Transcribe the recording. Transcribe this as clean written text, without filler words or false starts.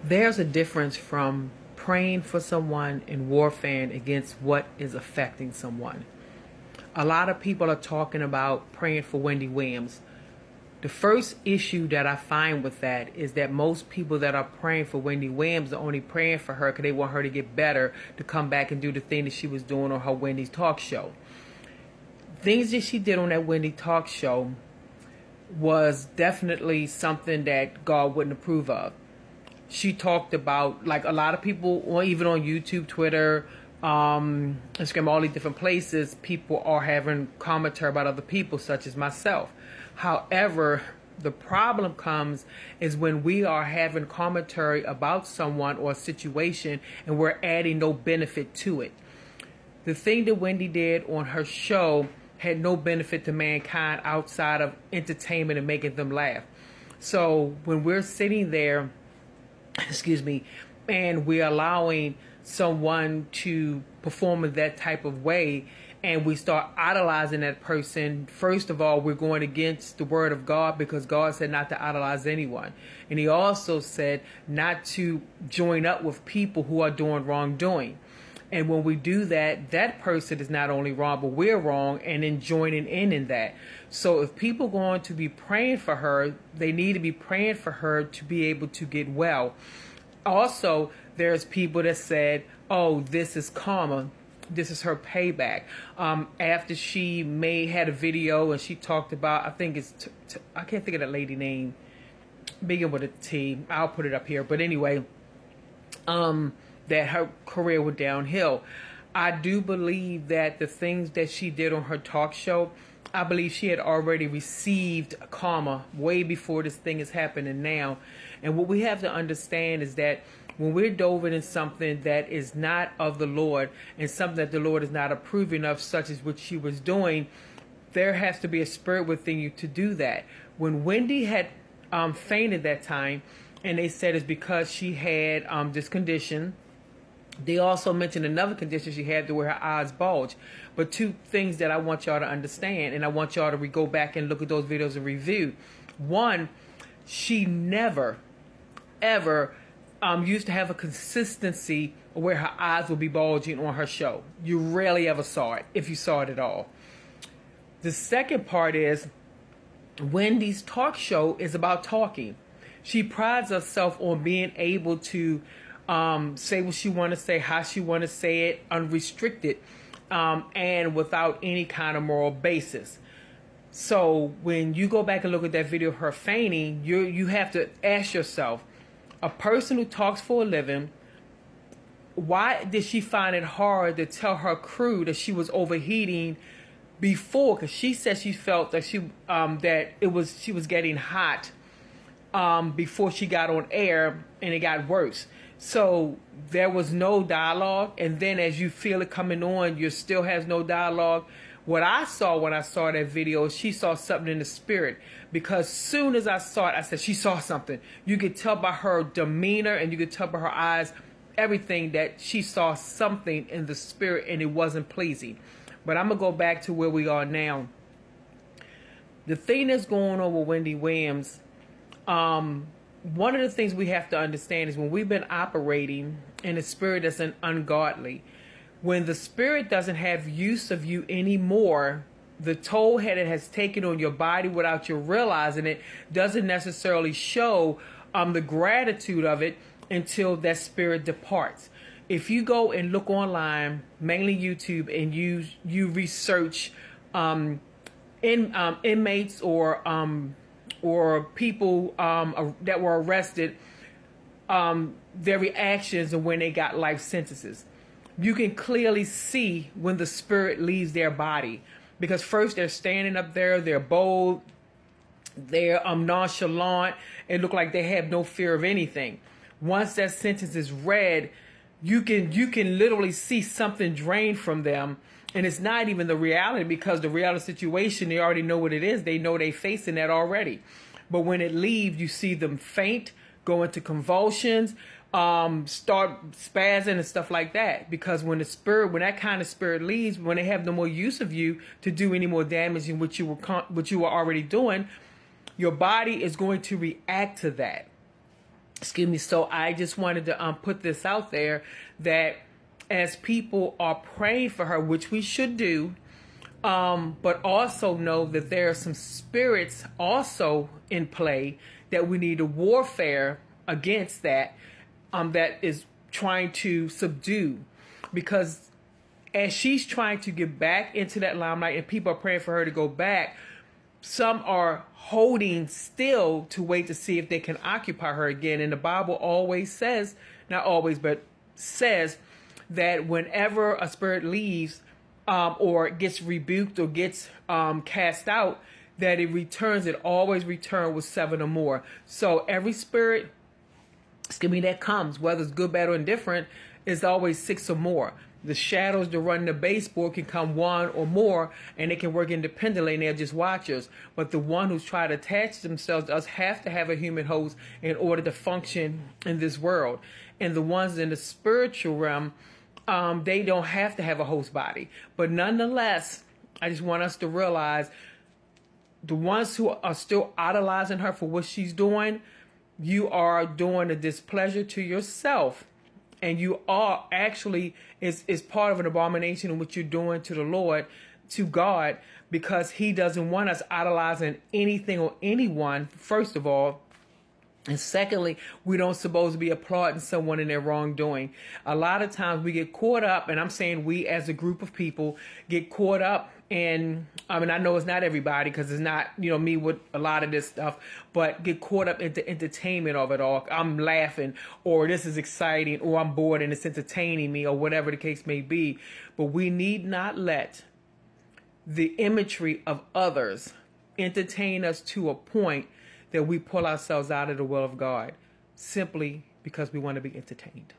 There's a difference from praying for someone and warfaring against what is affecting someone. A lot of people are talking about praying for Wendy Williams. The first issue that I find with that is that most people that are praying for Wendy Williams are only praying for her because they want her to get better, to come back and do the thing that she was doing on her Wendy's talk show. Things that she did on that Wendy talk show was definitely something that God wouldn't approve of. She talked about, like a lot of people, or even on YouTube, Twitter, Instagram, all these different places, people are having commentary about other people, such as myself. However, the problem comes is when we are having commentary about someone or a situation and we're adding no benefit to it. The thing that Wendy did on her show had no benefit to mankind outside of entertainment and making them laugh. So when we're sitting there, and we're allowing someone to perform in that type of way, and we start idolizing that person, first of all, we're going against the word of God, because God said not to idolize anyone. And he also said not to join up with people who are doing wrongdoing. And when we do that, that person is not only wrong, but we're wrong, and then joining in that. So if people are going to be praying for her, they need to be praying for her to be able to get well. Also, there's people that said, oh, this is karma. This is her payback. After she had a video and she talked about, I think it's, I can't think of that lady name, begin with a T. I'll put it up here. But anyway, that her career went downhill. I do believe that the things that she did on her talk show, I believe she had already received karma way before this thing is happening now. And what we have to understand is that when we're dove in something that is not of the Lord and something that the Lord is not approving of, such as what she was doing, there has to be a spirit within you to do that. When Wendy had fainted that time, and they said it's because she had this condition. They also mentioned another condition she had, to where her eyes bulge. But two things that I want y'all to understand, and I want y'all to go back and look at those videos and review. One, she never, ever used to have a consistency where her eyes would be bulging on her show. You rarely ever saw it, if you saw it at all. The second part is, Wendy's talk show is about talking. She prides herself on being able to say what she want to say, how she want to say it, unrestricted, and without any kind of moral basis. So when you go back and look at that video of her fainting, you have to ask yourself, a person who talks for a living, why did she find it hard to tell her crew that she was overheating before? Because she said she felt that she was getting hot before she got on air, and it got worse. So there was no dialogue, and then as you feel it coming on, you still has no dialogue. What I saw when I saw that video, she saw something in the spirit, because soon as I saw it, I said she saw something. You could tell by her demeanor, and you could tell by her eyes, everything, that she saw something in the spirit, and it wasn't pleasing. But I'm gonna go back to where we are now. The thing that's going on with Wendy Williams, one of the things we have to understand is when we've been operating in a spirit that's ungodly, when the spirit doesn't have use of you anymore, the toll that it has taken on your body without you realizing it doesn't necessarily show the gratitude of it until that spirit departs. If you go and look online, mainly YouTube, and you research inmates or people that were arrested, their reactions and when they got life sentences, you can clearly see when the spirit leaves their body. Because first they're standing up there, they're bold, they're nonchalant, it look like they have no fear of anything. Once that sentence is read, you can literally see something drained from them. And it's not even the reality, because the reality situation, they already know what it is. They know they're facing that already. But when it leaves, you see them faint, go into convulsions, start spazzing and stuff like that. Because when that kind of spirit leaves, when they have no more use of you to do any more damage than what you were already doing, your body is going to react to that. Excuse me. So I just wanted to put this out there that as people are praying for her, which we should do, but also know that there are some spirits also in play that we need to warfare against that is trying to subdue. Because as she's trying to get back into that limelight and people are praying for her to go back, some are holding still to wait to see if they can occupy her again. And the Bible always says, not always, but says that whenever a spirit leaves or gets rebuked or gets cast out, that it returns. It always returns with 7 or more. So every spirit, that comes, whether it's good, bad, or indifferent, is always 6 or more. The shadows that run the baseboard can come 1 or more, and they can work independently, and they're just watchers. But the one who's trying to attach themselves to us have to have a human host in order to function in this world. And the ones in the spiritual realm, they don't have to have a host body. But nonetheless, I just want us to realize the ones who are still idolizing her for what she's doing, you are doing a displeasure to yourself. And you are actually is part of an abomination in what you're doing to the Lord, to God, because he doesn't want us idolizing anything or anyone, first of all. And secondly, we don't supposed to be applauding someone in their wrongdoing. A lot of times we get caught up, and I'm saying we as a group of people get caught up in, I know it's not everybody because it's not, me with a lot of this stuff, but get caught up in the entertainment of it all. I'm laughing, or this is exciting, or I'm bored and it's entertaining me, or whatever the case may be. But we need not let the imagery of others entertain us to a point that we pull ourselves out of the will of God simply because we want to be entertained.